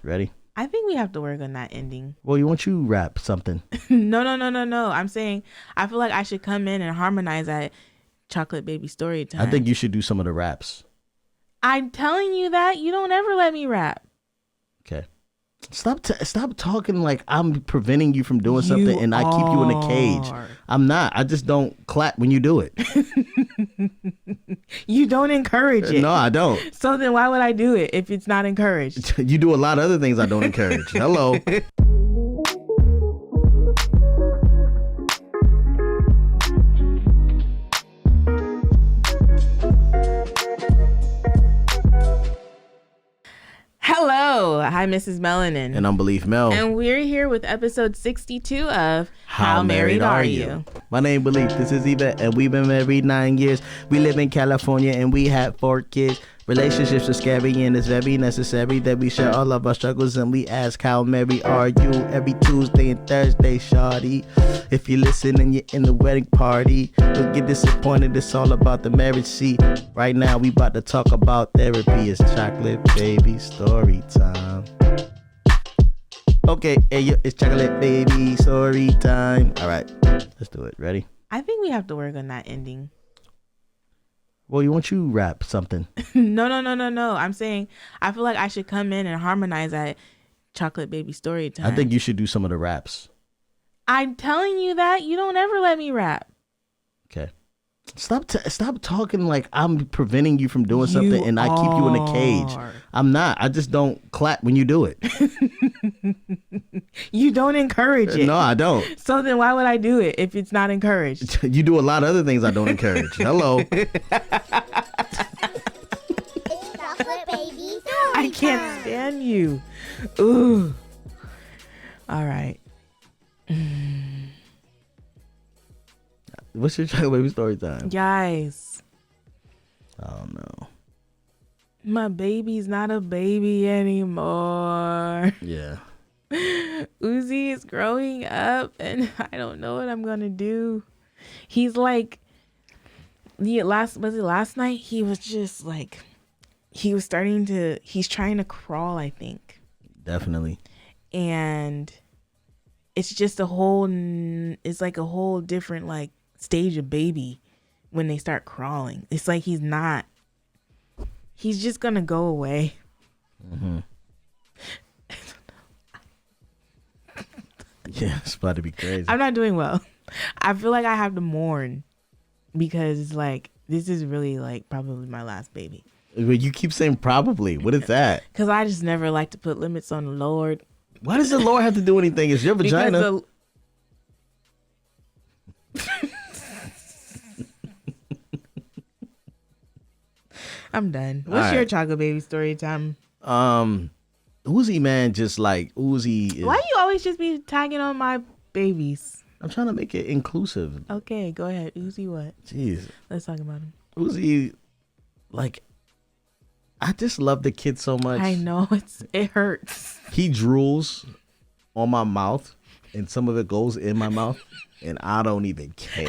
Ready? I think we have to work on that ending. Well, you want you rap something? No. I'm saying I feel like I should come in and harmonize that chocolate baby story time. I think you should do some of the raps. I'm telling you that you don't ever let me rap. Okay. Stop talking like I'm preventing you from doing something and I keep you in a cage. I'm not. I just don't clap when you do it. You don't encourage it. No, I don't. So then why would I do it if it's not encouraged? You do a lot of other things I don't encourage. Hello. Hello. Hi, Mrs. Melanin. And I'm Beleaf Mel. And we're here with episode 62 of How Married Are You? My name Beleaf. This is Yvette, and we've been married 9 years. We live in California, and we have 4 kids. Relationships are scary, and it's very necessary that we share all of our struggles, and we ask, how married are you? Every Tuesday and Thursday, shawty. If you listen and you're in the wedding party, don't get disappointed. It's all about the marriage. See, right now we about to talk about therapy. It's chocolate baby story time. Okay, hey, it's chocolate baby story time. All right, let's do it. Ready? I think we have to work on that ending. Well, you want you rap something? No. I'm saying I feel like I should come in and harmonize that chocolate baby story time. I think you should do some of the raps. I'm telling you that you don't ever let me rap. Okay. Stop talking like I'm preventing you from doing something and I keep you in a cage. I'm not. I just don't clap when you do it. You don't encourage it. No, I don't. So then why would I do it if it's not encouraged? You do a lot of other things I don't encourage. Hello. I can't stand you. Ooh. All right. What's your chocolate baby story time? Guys. Oh no. My baby's not a baby anymore. Yeah. Uzi is growing up and I don't know what I'm gonna do. He's like, last night? He was just like, he's trying to crawl, I think. Definitely. And it's just it's like a whole different like stage of baby when they start crawling. It's like he's just gonna go away. Mm-hmm. Yeah, it's about to be crazy. I'm not doing well. I feel like I have to mourn because it's like, this is really like probably my last baby. You keep saying probably. What is that? Because I just never like to put limits on the Lord. Why does the Lord have to do anything? It's your vagina. I'm done. What's your chocolate baby story time? Uzi, man, just like Uzi. Why you always just be tagging on my babies? I'm trying to make it inclusive. Okay, go ahead. Uzi what? Jeez. Let's talk about him. Uzi, like, I just love the kid so much. I know, it hurts. He drools on my mouth, and some of it goes in my mouth, and I don't even care.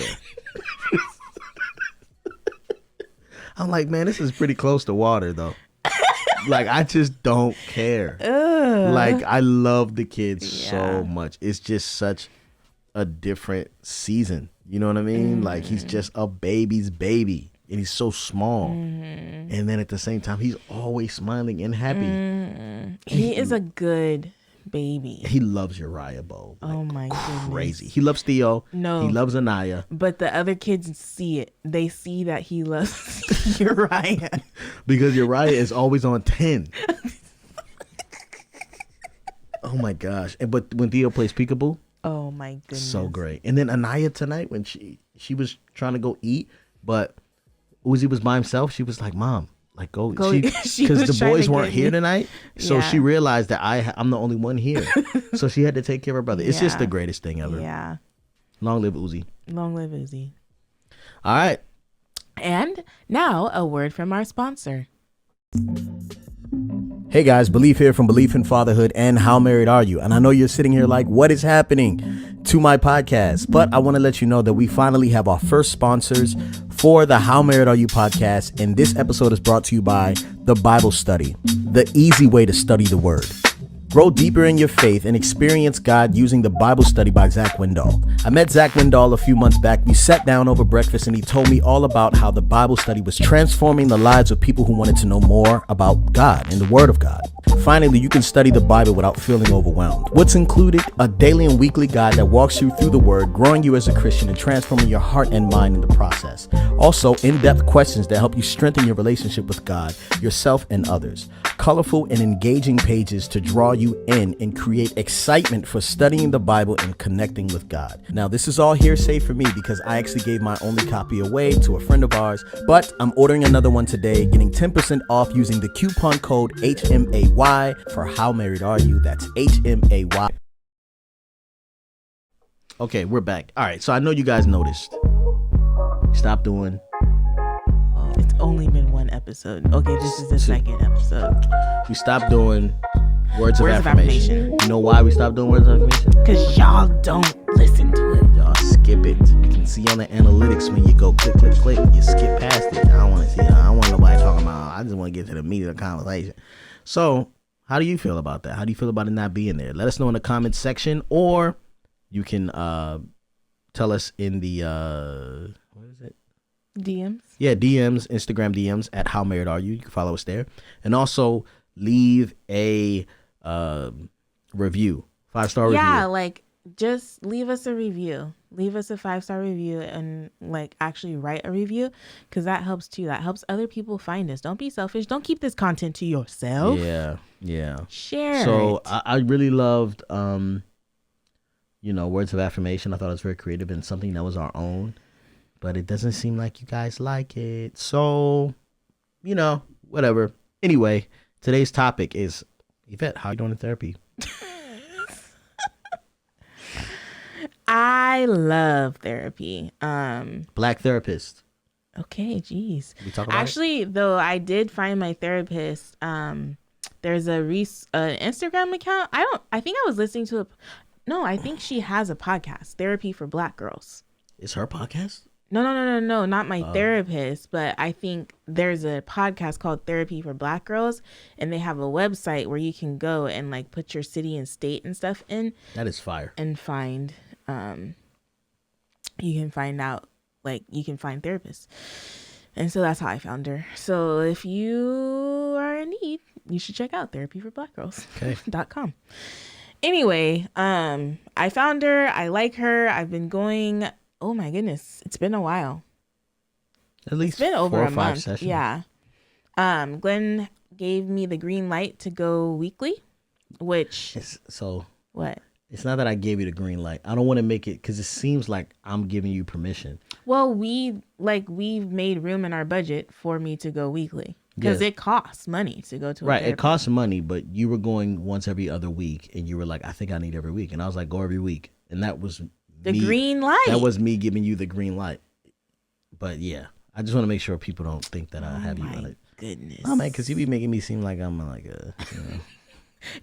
I'm like, man, this is pretty close to water, though. Like, I just don't care. Like, I love the kids so much. It's just such a different season. You know what I mean? Like, he's just a baby's baby. And he's so small. And then at the same time, he's always smiling and happy. He is a good baby. He loves Uriah, Bo. Like, oh my goodness. Crazy. He loves Theo. No. He loves Anaya. But the other kids see it. They see that he loves Uriah. Because Uriah is always on 10. Oh my gosh. But when Theo plays peekaboo. Oh my goodness. So great. And then Anaya tonight, when she was trying to go eat, but Uzi was by himself, she was like, Mom, like go. Because the boys weren't here tonight. So she realized that I'm the only one here. So she had to take care of her brother. It's just the greatest thing ever. Yeah. Long live Uzi. Long live Uzi. All right. And now a word from our sponsor. Hey guys, Beleaf here from Beleaf in Fatherhood and How Married Are You? And I know you're sitting here like, what is happening to my podcast? But I want to let you know that we finally have our first sponsors for the How Married Are You podcast. And this episode is brought to you by the Bible Study, the easy way to study the Word. Grow deeper in your faith and experience God using the Bible study by Zach Wendell. I met Zach Wendell a few months back. We sat down over breakfast and he told me all about how the Bible study was transforming the lives of people who wanted to know more about God and the Word of God. Finally, you can study the Bible without feeling overwhelmed. What's included? A daily and weekly guide that walks you through the Word, growing you as a Christian and transforming your heart and mind in the process. Also, in-depth questions that help you strengthen your relationship with God, yourself, and others. Colorful and engaging pages to draw you in and create excitement for studying the Bible and connecting with God. Now, this is all hearsay for me because I actually gave my only copy away to a friend of ours, but I'm ordering another one today, getting 10% off using the coupon code HMAY for How Married Are You? That's HMAY. Okay, we're back. All right, so I know you guys noticed. Stop doing. It's only been one episode. Okay, this is the second episode. We stopped doing words of affirmation. You know why we stopped doing words of affirmation? Because y'all don't listen to it. Y'all skip it. You can see on the analytics when you go click, click, click, you skip past it. I don't want to see. I don't want nobody talking about. I just want to get to the meat of the conversation. So, how do you feel about that? How do you feel about it not being there? Let us know in the comments section, or you can tell us in the what is it? DMs. Yeah, DMs, Instagram DMs at How Married Are You? You can follow us there, and also leave a review, 5-star review. Yeah, like just leave us a review. Leave us a 5-star review and like actually write a review, because that helps too. That helps other people find us. Don't be selfish. Don't keep this content to yourself. Yeah. Share. So it. I really loved words of affirmation. I thought it was very creative and something that was our own, but it doesn't seem like you guys like it. So, whatever. Anyway, today's topic is, Yvette, how you doing in therapy? I love therapy. Black therapist. Okay, geez. We talk about Actually, though, I did find my therapist. There's a Instagram account. I think I was listening to I think she has a podcast, Therapy for Black Girls. Is her podcast? No, not my therapist, but I think there's a podcast called Therapy for Black Girls, and they have a website where you can go and like put your city and state and stuff in. That is fire. And find, you can find therapists. And so that's how I found her. So if you are in need, you should check out therapyforblackgirls.com. Anyway, I found her. I like her. I've been going. Oh my goodness, it's been a while. At least it's been over 4 or a 5 month. sessions. Yeah. Glen gave me the green light to go weekly, which what? It's not that I gave you the green light. I don't want to make it, because it seems like I'm giving you permission. Well, we've made room in our budget for me to go weekly, because it costs money to go to a right. therapist. It costs money, but you were going once every other week, and you were like, I think I need every week, and I was like, go every week, and that was the green light. That was me giving you the green light. But yeah, I just want to make sure people don't think that I have you on it. Goodness. Oh man, because you be making me seem like I'm like a.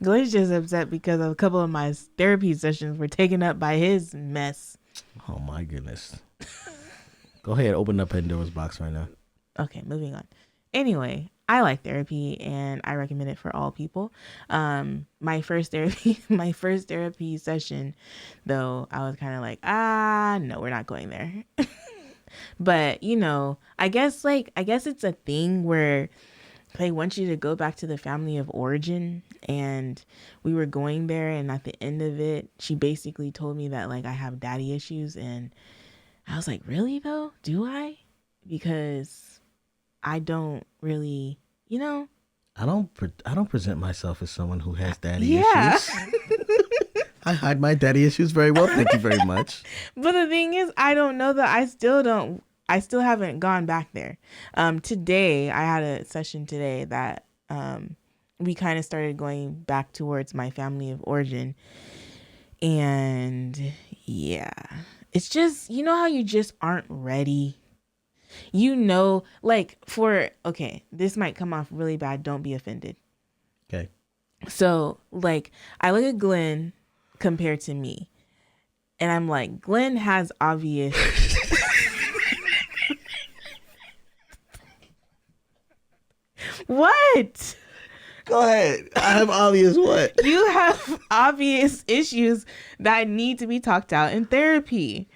Glen's just upset because a couple of my therapy sessions were taken up by his mess. Oh my goodness. Go ahead, open up Pandora's box right now. Okay, moving on. Anyway, I like therapy and I recommend it for all people. My first therapy session, though, I was kind of like, no, we're not going there. But I guess it's a thing where they want you to go back to the family of origin, and we were going there, and at the end of it, she basically told me that like I have daddy issues, and I was like, really though? Do I? Because I don't really, I don't present myself as someone who has daddy issues. I hide my daddy issues very well, thank you very much. But the thing is, I don't know that I still haven't gone back there. Today, I had a session today that we kind of started going back towards my family of origin. And yeah, it's just, how you just aren't ready. This might come off really bad. Don't be offended. Okay. So I look at Glen compared to me, and I'm like, Glen has obvious. What? Go ahead. I have obvious what? You have obvious issues that need to be talked out in therapy.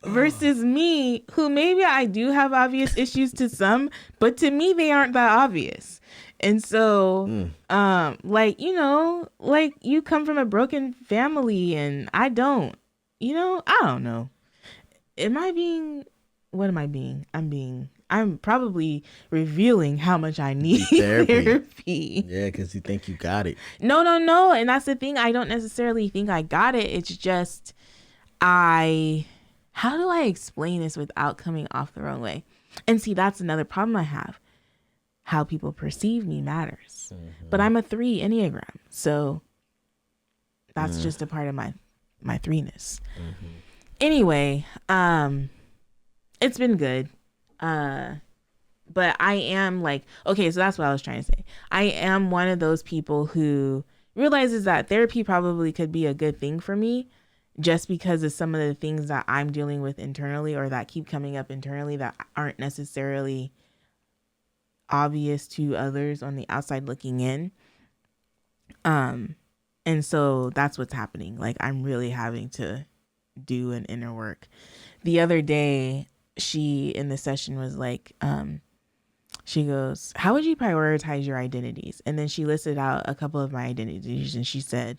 Versus me, who maybe I do have obvious issues to some, but to me they aren't that obvious. And so, like, you know, like you come from a broken family and I don't, you know, I don't know. What am I being? I'm probably revealing how much I need therapy. Yeah, because you think you got it. No. And that's the thing. I don't necessarily think I got it. It's just, how do I explain this without coming off the wrong way? And see, that's another problem I have. How people perceive me matters. Mm-hmm. But I'm a 3 Enneagram. So that's just a part of my 3-ness. Mm-hmm. Anyway, it's been good. But I am like, okay, so that's what I was trying to say. I am one of those people who realizes that therapy probably could be a good thing for me just because of some of the things that I'm dealing with internally or that keep coming up internally that aren't necessarily obvious to others on the outside looking in. And so that's what's happening. Like, I'm really having to do an inner work. The other day, she in the session was like, she goes, how would you prioritize your identities? And then she listed out a couple of my identities and she said,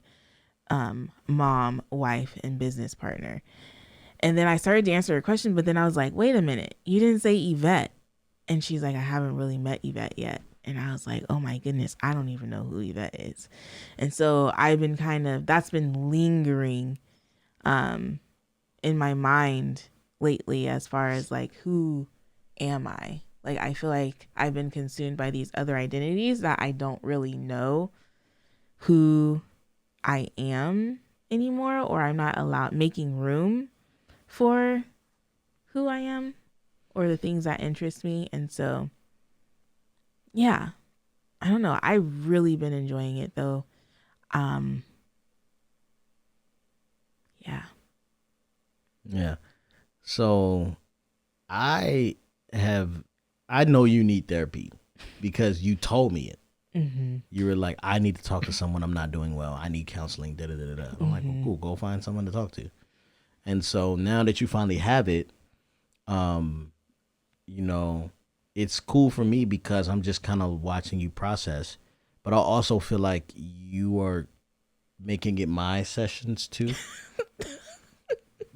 mom, wife, and business partner. And then I started to answer her question, but then I was like, wait a minute, you didn't say Yvette. And she's like, I haven't really met Yvette yet. And I was like, oh my goodness, I don't even know who Yvette is. And so I've been that's been lingering in my mind lately as far as like, who am I? Like, I feel like I've been consumed by these other identities that I don't really know who I am anymore, or I'm not making room for who I am or the things that interest me. And so, yeah, I don't know. I've really been enjoying it though. Yeah. Yeah. So I know you need therapy because you told me it. Mm-hmm. You were like, I need to talk to someone. I'm not doing well. I need counseling. Da, da, da, da. I'm like, well, cool. Go find someone to talk to. And so now that you finally have it, you know, it's cool for me because I'm just kind of watching you process. But I also feel like you are making it my sessions too.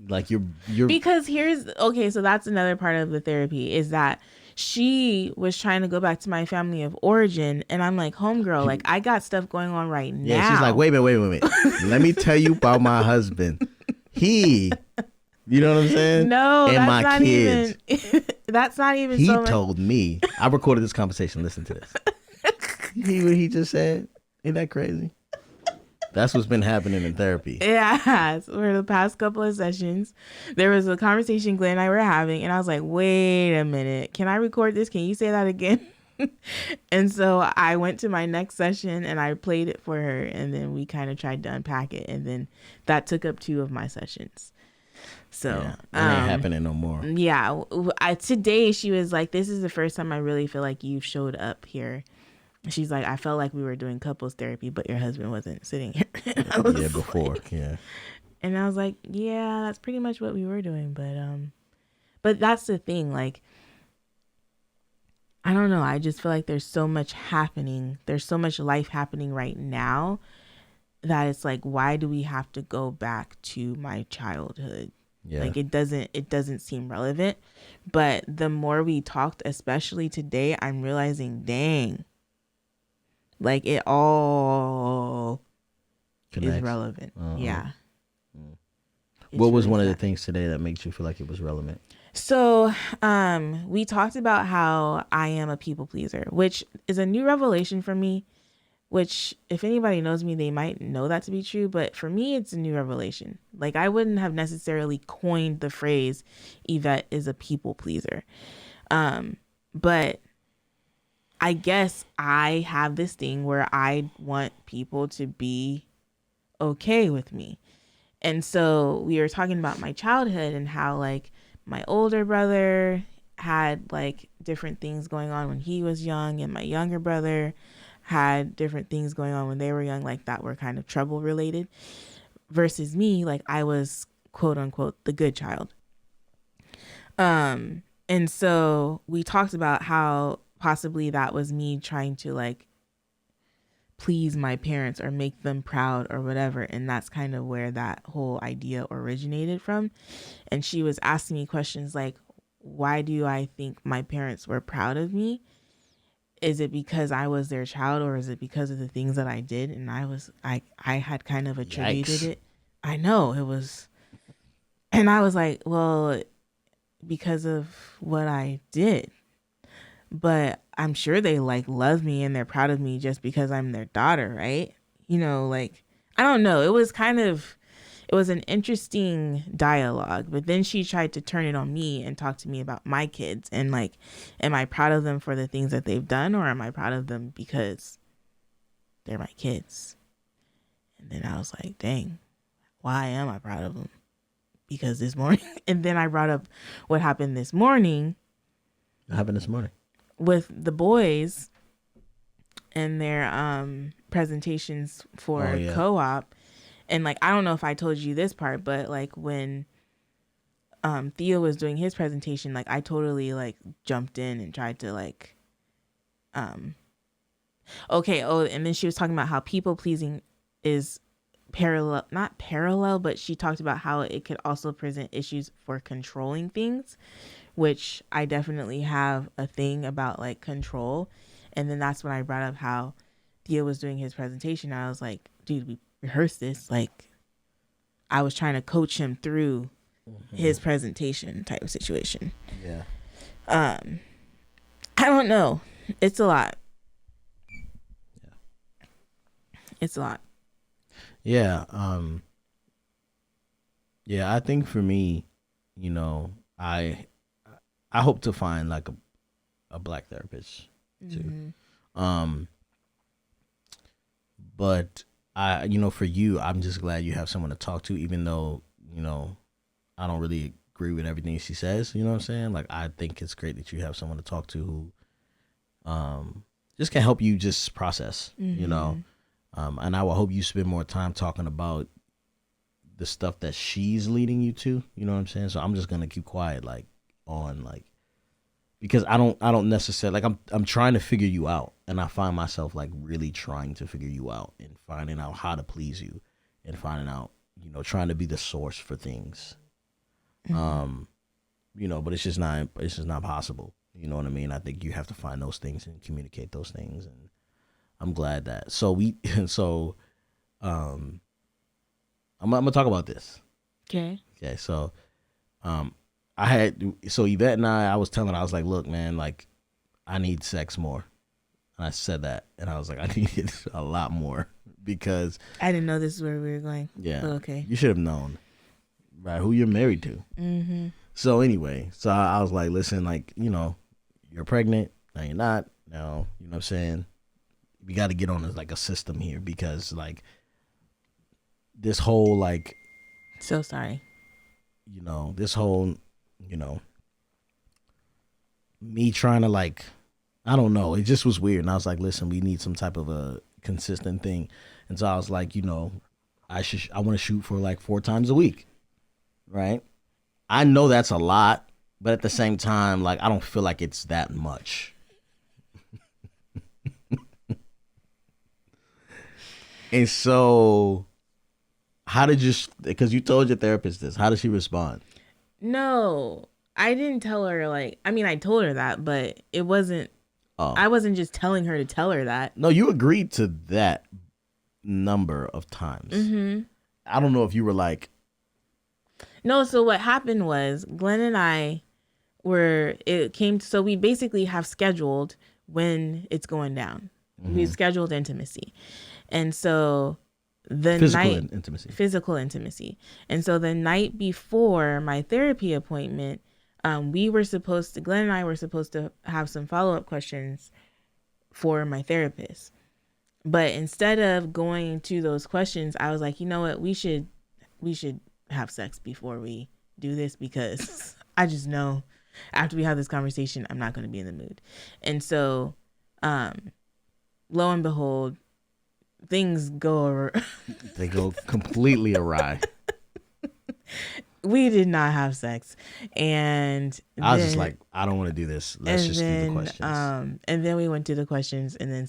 Like you're because so that's another part of the therapy is that she was trying to go back to my family of origin and I'm like, homegirl, like I got stuff going on right now. Yeah, she's like, wait a minute. Let me tell you about my husband. You know what I'm saying? No, and that's my not kids. Even that's not even he told me. I recorded this conversation. Listen to this. What he just said? Ain't that crazy? That's what's been happening in therapy. Yeah, so for the past couple of sessions, there was a conversation Glen and I were having, and I was like, wait a minute, can I record this? Can you say that again? And so I went to my next session and I played it for her, and then we kind of tried to unpack it, and then that took up 2 of my sessions. So yeah, it ain't happening no more. Yeah, today she was like, this is the first time I really feel like you've showed up here. She's like, I felt like we were doing couples therapy, but your husband wasn't sitting here. Yeah, before, like, yeah. And I was like, yeah, that's pretty much what we were doing. But that's the thing. Like, I don't know. I just feel like there's so much happening. There's so much life happening right now that it's like, why do we have to go back to my childhood? Yeah. Like it doesn't seem relevant. But the more we talked, especially today, I'm realizing, dang. Like it all is relevant. Uh-huh. Yeah. What was one of the things today that makes you feel like it was relevant? So we talked about how I am a people pleaser, which is a new revelation for me, which if anybody knows me, they might know that to be true. But for me, it's a new revelation. Like I wouldn't have necessarily coined the phrase Yvette is a people pleaser. But I guess I have this thing where I want people to be okay with me. And so we were talking about my childhood and how like my older brother had like different things going on when he was young, and my younger brother had different things going on when they were young, like that were kind of trouble related, versus me, like I was quote unquote the good child. And so we talked about how possibly that was me trying to like please my parents or make them proud or whatever. And that's kind of where that whole idea originated from. And she was asking me questions like, why do I think my parents were proud of me? Is it because I was their child, or is it because of the things that I did? And I had kind of attributed it. I know it was. And I was like, well, because of what I did. But I'm sure they like love me and they're proud of me just because I'm their daughter, right? You know, like, I don't know. It was an interesting dialogue, but then she tried to turn it on me and talk to me about my kids and like, am I proud of them for the things that they've done, or am I proud of them because they're my kids? And then I was like, dang, why am I proud of them? Because this morning, and then I brought up what happened this morning. What happened this morning? With the boys and their presentations for co-op. And like, I don't know if I told you this part, but like when Theo was doing his presentation, like I totally like jumped in and tried to like and then she was talking about how people pleasing is not parallel, but she talked about how it could also present issues for controlling things, which I definitely have a thing about like control. And then that's when I brought up how Theo was doing his presentation. I was like, dude, we rehearsed this. Like, I was trying to coach him through his presentation type of situation. Yeah. I don't know. It's a lot. Yeah. It's a lot. Yeah. Yeah, I think for me, you know, I hope to find like a black therapist too. But for you, I'm just glad you have someone to talk to, even though, I don't really agree with everything she says, you know what I'm saying? Like, I think it's great that you have someone to talk to who just can help you just process, and I will hope you spend more time talking about the stuff that she's leading you to, you know what I'm saying? So I'm just going to keep quiet, like, on, like, because I don't necessarily, like, I'm trying to figure you out, and I find myself, like, really trying to figure you out and finding out how to please you and finding out, trying to be the source for things. But it's just not possible. You know what I mean? I think you have to find those things and communicate those things, and I'm glad that. I'm gonna talk about this. Okay. So, Yvette and I was telling her, I was like, look, man, like, I need sex more. And I said that, and I was like, I need it a lot more, because I didn't know this is where we were going. Yeah. But okay. You should have known, right, who you're married to. Mm-hmm. So anyway, I was like, listen, like, you're pregnant. Now you're not. Now, you know what I'm saying? We got to get on like a system here, because like this whole like. So sorry. This whole, me trying to like, I don't know. It just was weird. And I was like, listen, we need some type of a consistent thing. And so I was like, I want to shoot for like 4 times a week. Right. I know that's a lot, but at the same time, like, I don't feel like it's that much. And so how did you, because you told your therapist this, how did she respond? No, I didn't tell her, like, I mean, I told her that, but it wasn't, I wasn't just telling her to tell her that. No, you agreed to that number of times. Mm-hmm. I don't know if you were like. No, so what happened was Glenn and I so we basically have scheduled when it's going down. Mm-hmm. We've scheduled intimacy. And so the physical intimacy. And so the night before my therapy appointment, Glenn and I were supposed to have some follow-up questions for my therapist. But instead of going to those questions, I was like, you know what, we should have sex before we do this, because I just know after we have this conversation, I'm not going to be in the mood. And so, lo and behold, things go over. They go completely awry. We did not have sex, and I was just like, I don't want to do this. Let's just do the questions. And then we went to the questions, and then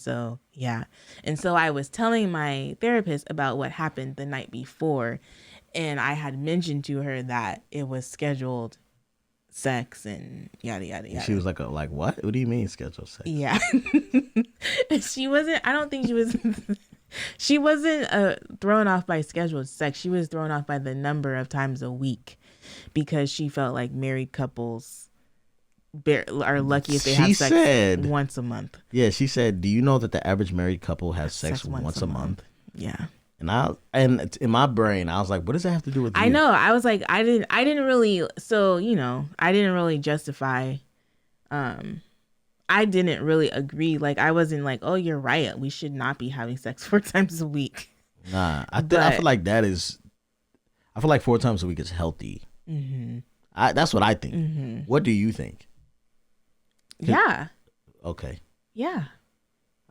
and so I was telling my therapist about what happened the night before, and I had mentioned to her that it was scheduled sex and yada yada yada. She was like, what? What do you mean scheduled sex? Yeah. She wasn't. I don't think she was. She wasn't thrown off by scheduled sex. She was thrown off by the number of times a week, because she felt like married couples are lucky if they have sex once a month. Yeah, she said, do you know that the average married couple has sex once a month? Yeah. And in my brain, I was like, what does that have to do with you? I know. I was like, I didn't really, so, I didn't really justify, I didn't really agree. Like, I wasn't like, oh, you're right, we should not be having sex 4 times a week. Nah, I feel like I feel like 4 times a week is healthy. Mm-hmm. That's what I think. Mm-hmm. What do you think? Yeah. Okay. Yeah.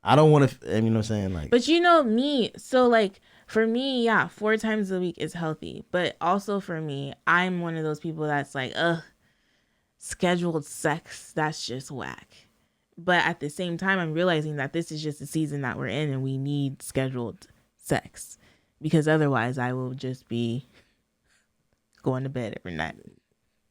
I don't want to, you know what I'm saying? Like, but me, so like, for me, 4 times a week is healthy. But also for me, I'm one of those people that's like, scheduled sex, that's just whack. But at the same time, I'm realizing that this is just the season that we're in, and we need scheduled sex, because otherwise I will just be going to bed every night.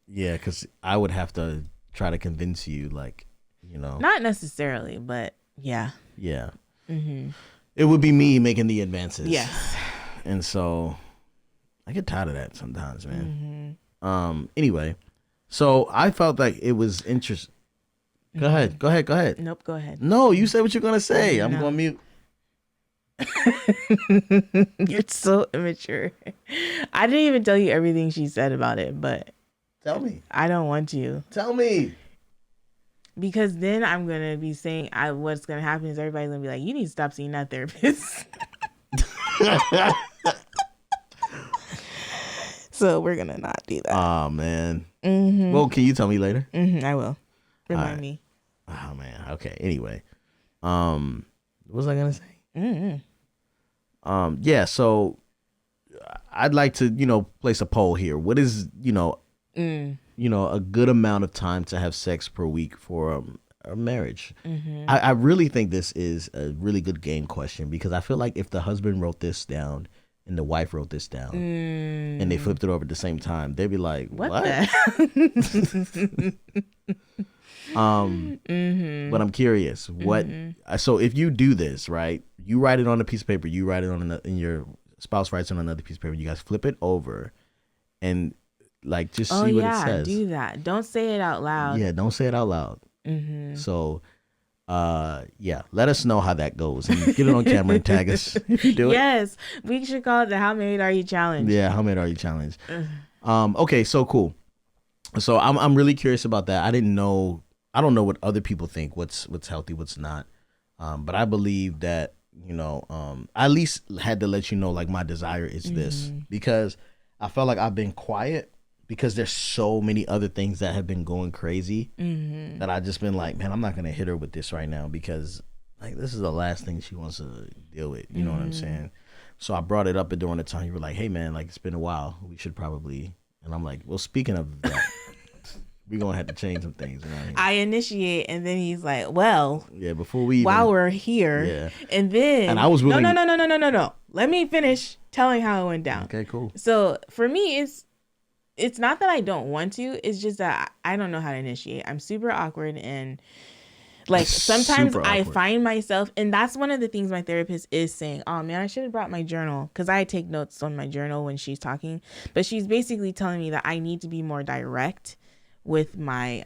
Yeah, because I would have to try to convince you, like, Not necessarily, but yeah. Yeah. Mm-hmm. It would be me making the advances. Yes. And so I get tired of that sometimes, man. Mm-hmm. Anyway, so I felt like it was interesting. Go ahead. Nope, go ahead. No, you say what you're going to say. I'm going to mute. You're so immature. I didn't even tell you everything she said about it, but tell me. I don't want to. Tell me. Because then I'm going to be saying, what's going to happen is everybody's going to be like, you need to stop seeing that therapist. So we're going to not do that. Oh, man. Mm-hmm. Well, can you tell me later? Mm-hmm, I will. Remind me. Oh, man. Okay. Anyway. What was I going to say? Mm-hmm. Yeah, so I'd like to, place a poll here. What is, a good amount of time to have sex per week for a marriage? Mm-hmm. I really think this is a really good game question, because I feel like if the husband wrote this down and the wife wrote this down and they flipped it over at the same time, they'd be like, what? Mm-hmm. But I'm curious, what? Mm-hmm. So if you do this, right, you write it on a piece of paper, you write it on and your spouse writes it on another piece of paper, you guys flip it over and like just see what it says. Do that. Don't say it out loud. Yeah, don't say it out loud. Mm-hmm. So let us know how that goes and get it on camera and tag us if you do it. Yes, we should call it the How Married Are You Challenge. Yeah, How Married Are You Challenge. Okay, so cool. So I'm really curious about that. I don't know what other people think, what's healthy, what's not. But I believe that, I at least had to let you know, like, my desire is this, because I felt like I've been quiet because there's so many other things that have been going crazy that I just been like, man, I'm not going to hit her with this right now, because like, this is the last thing she wants to deal with. You know what I'm saying? So I brought it up during the time you were like, hey man, like, it's been a while. We should probably, and I'm like, well, speaking of that, we're going to have to change some things around here. I initiate, and then he's like, well, yeah, before we while we're here, yeah. And then, and I was willing. No. Let me finish telling how it went down. Okay, cool. So for me, it's not that I don't want to. It's just that I don't know how to initiate. I'm super awkward, and like sometimes I find myself, and that's one of the things my therapist is saying. Oh man, I should have brought my journal, because I take notes on my journal when she's talking. But she's basically telling me that I need to be more direct with my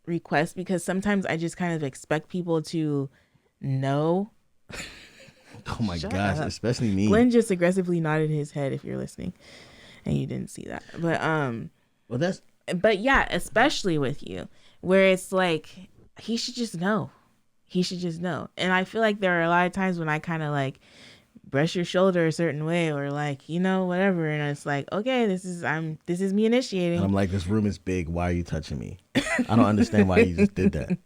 requests, because sometimes I just kind of expect people to know. Oh my gosh, especially me. Glen just aggressively nodded his head, if you're listening and you didn't see that. But yeah, especially with you, where it's like, he should just know. And I feel like there are a lot of times when I kind of like brush your shoulder a certain way, or like, whatever, and it's like, okay, this is me initiating. And I'm like, this room is big, why are you touching me? I don't understand why you just did that.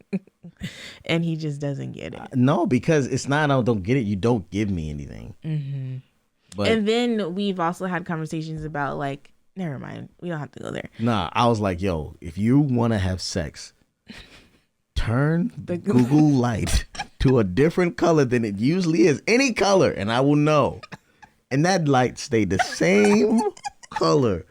And he just doesn't get it. No, because it's not, I don't get it. You don't give me anything. Mm-hmm. But and then we've also had conversations about like, never mind, we don't have to go there. Nah, I was like, yo, if you want to have sex, turn the Google light to a different color than it usually is. Any color, and I will know. And that light stayed the same color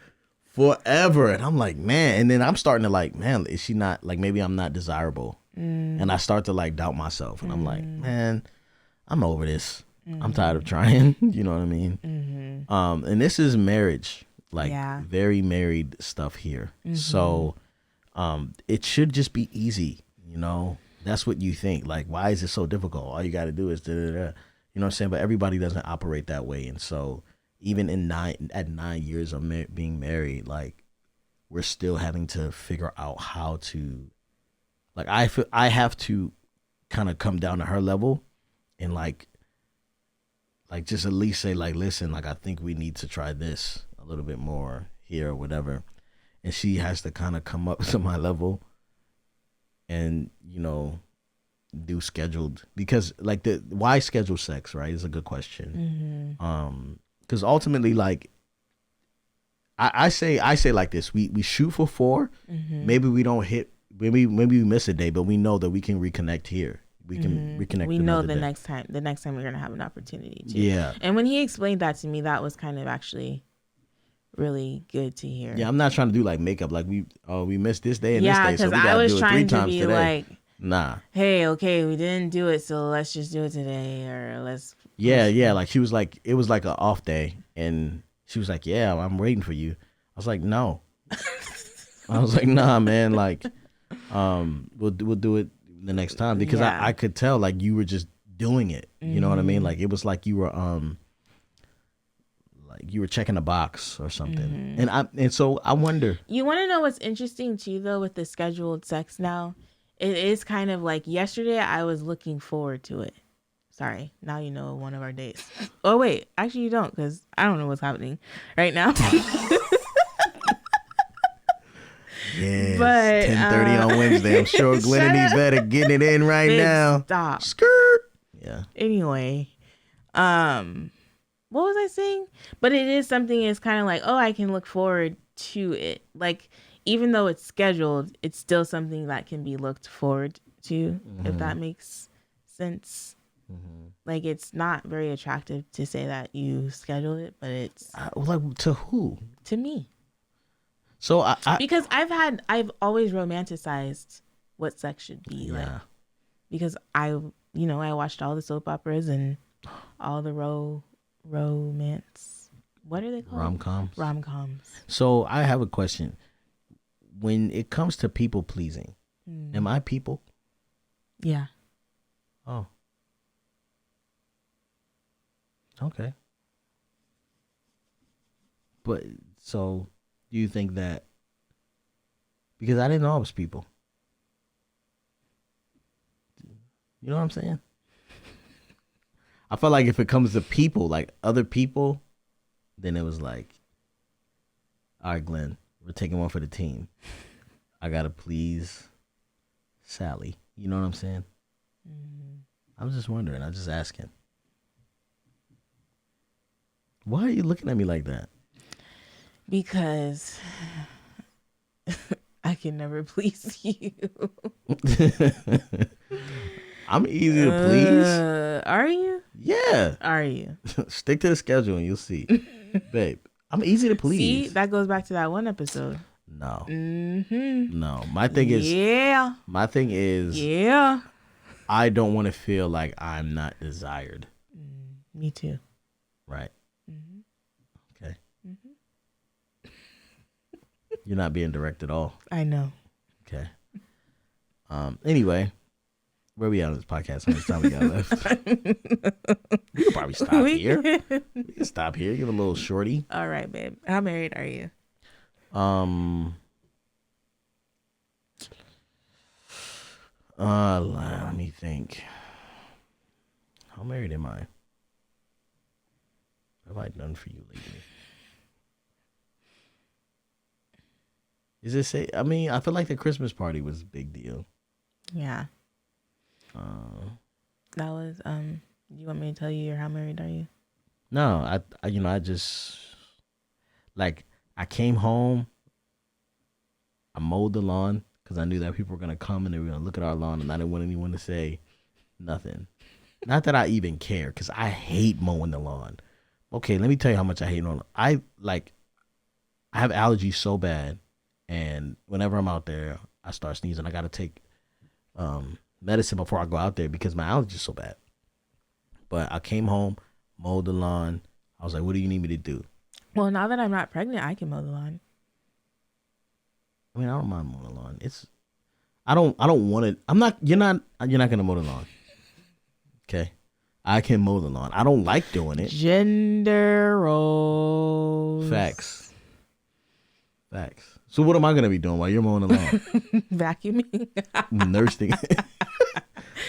forever. And I'm like, man. And then I'm starting to like, man, is she not, like, maybe I'm not desirable. And I start to like doubt myself. And I'm like, man, I'm over this. I'm tired of trying. You know what I mean? And this is marriage, like very married stuff here. So it should just be easy. You know, that's what you think. Like, why is it so difficult? All you got to do is da da da. You know what I'm saying? But everybody doesn't operate that way. And so even at 9 years of being married, like, we're still having to figure out how to, like, I have to kind of come down to her level and like just at least say, like, listen, like, I think we need to try this a little bit more here or whatever. And she has to kind of come up to my level and, you know, do scheduled, because like why schedule sex, right, is a good question. Because ultimately, like, I say like this, we shoot for 4. Maybe we don't hit, maybe we miss a day, but we know that we can reconnect here. We can reconnect. We know the next time we're gonna have an opportunity to. Yeah. And when he explained that to me, that was kind of actually really good to hear. Yeah, I'm not trying to do like makeup, like we missed this day and this day, so we because I gotta was do it trying 3 to times be today. like, nah. Hey, okay, we didn't do it, so let's just do it today, or let's. Yeah. Like, she was like, it was like an off day, and she was like, yeah, I'm waiting for you. I was like, no. I was like, nah, man. Like, we'll do it the next time, because I could tell, like, you were just doing it. You know what I mean? Like, it was like you were checking a box or something. And so I wonder. You want to know what's interesting too, though, with the scheduled sex now? It is kind of like yesterday I was looking forward to it. Sorry, now you know one of our days. Oh wait, actually you don't, because I don't know what's happening right now. Yeah, but 10:30 on Wednesday. I'm sure Glen and Yvette are getting it in right now. Stop. Skirt. Yeah. Anyway, what was I saying? But it is something. It's kind of like, oh, I can look forward to it. Like, even though it's scheduled, it's still something that can be looked forward to. If that makes sense. Like, it's not very attractive to say that you scheduled it, but it's like, to who? To me. So because I've always romanticized what sex should be like, because I watched all the soap operas and all the romance. What are they called? Rom-coms. So I have a question. When it comes to people pleasing, am I people? Yeah. Oh. Okay. But so, do you think that, because I didn't know I was people. You know what I'm saying? I felt like if it comes to people, like other people, then it was like, all right, Glenn, we're taking one for the team. I gotta please Sally. You know what I'm saying? I was just wondering. I was just asking. Why are you looking at me like that? Because I can never please you. I'm easy to please. Are you? Yeah. Are you? Stick to the schedule and you'll see. Babe, I'm easy to please. See, that goes back to that one episode. No. No. My thing is. Yeah. I don't want to feel like I'm not desired. Me too. Right. Okay. You're not being direct at all. I know. Okay. Anyway, where we at on this podcast? How much time we got left? We could probably stop here. We can stop here. Give a little shorty. All right, babe. How married are you? Let me think. How married am I? What have I done for you lately? Is it say? I mean, I feel like the Christmas party was a big deal. Yeah. That was you want me to tell you your how married are you? No, I just like I came home. I mowed the lawn because I knew that people were gonna come and they were gonna look at our lawn, and I didn't want anyone to say nothing. Not that I even care, because I hate mowing the lawn. Okay, let me tell you how much I hate mowing. I have allergies so bad, and whenever I'm out there, I start sneezing. I gotta take medicine before I go out there because my allergies so bad. But I came home, mowed the lawn. I was like, "What do you need me to do?" Well, now that I'm not pregnant, I can mow the lawn. I mean, I don't mind mowing the lawn. I don't want it. You're not gonna mow the lawn. Okay. I can mow the lawn. I don't like doing it. Gender roles. Facts. So what am I gonna be doing while you're mowing the lawn? Vacuuming. Nursing.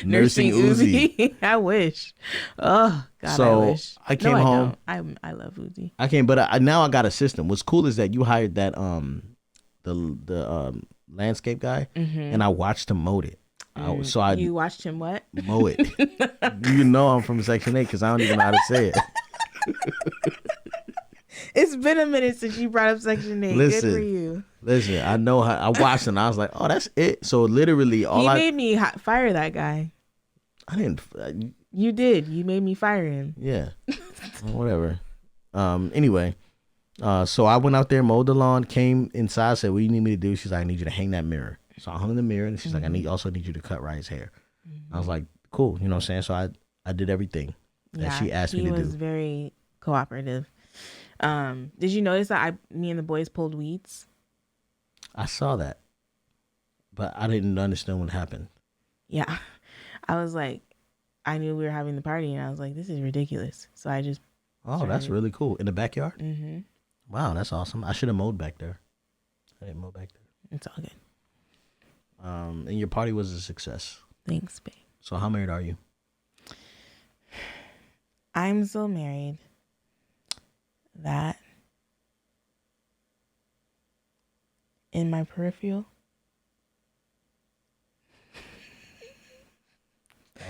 Nursing Uzi. I wish. Oh God, so I wish. I came home. I love Uzi. I came, but now I got a system. What's cool is that you hired that the landscape guy, and I watched him mow it. You watched him what? Mow it. You know I'm from Section 8 because I don't even know how to say it. It's been a minute since you brought up Section 8. Good for you. Listen, I know how. I watched and I was like, oh, that's it. So literally He made me fire that guy. I didn't. You did. You made me fire him. Yeah. Whatever. Anyway, so I went out there, mowed the lawn, came inside, said, what do you need me to do? She's like, I need you to hang that mirror. So I hung the mirror, and she's like, I also need you to cut Ryan's hair. I was like, cool. You know what I'm saying? So I did everything that she asked me to do. He was very cooperative. Did you notice that me and the boys pulled weeds? I saw that, but I didn't understand what happened. Yeah. I was like, I knew we were having the party, and I was like, this is ridiculous. So I just... Oh, that's really cool. In the backyard? Mm-hmm. Wow, that's awesome. I should have mowed back there. I didn't mow back there. It's all good. And your party was a success. Thanks, babe. So how married are you? I'm so married that in my peripheral,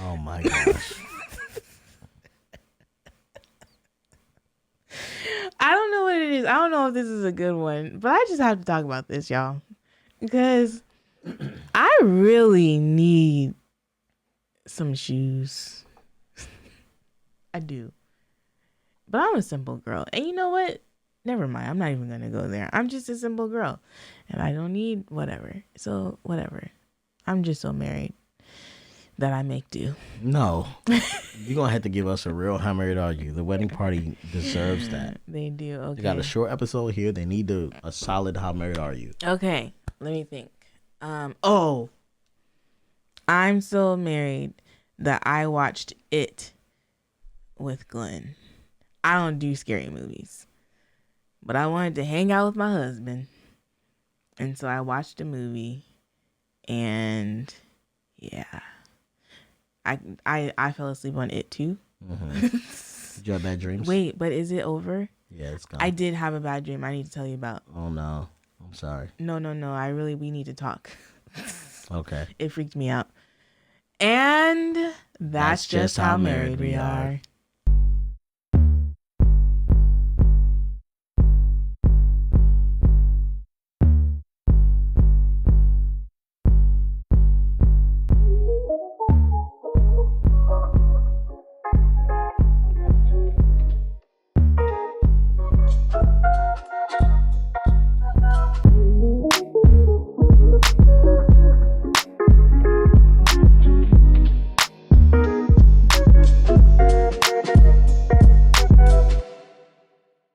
oh my gosh. I don't know what it is. I don't know if this is a good one, but I just have to talk about this, y'all, because I really need some shoes. I do. But I'm a simple girl. And you know what? Never mind. I'm not even going to go there. I'm just a simple girl. And I don't need whatever. So, whatever. I'm just so married that I make do. No. You're going to have to give us a real how married are you. The wedding party deserves that. They do. Okay. They got a short episode here. They need a solid how married are you. Okay. Let me think. I'm so married that I watched It with Glen. I don't do scary movies, but I wanted to hang out with my husband, and so I watched a movie, and yeah, I fell asleep on It too. Mm-hmm. Did you have bad dreams? Wait, but is it over? Yeah, it's gone. I did have a bad dream I need to tell you about. Oh no, I'm sorry. No, we need to talk. Okay. It freaked me out. And that's just how married we are.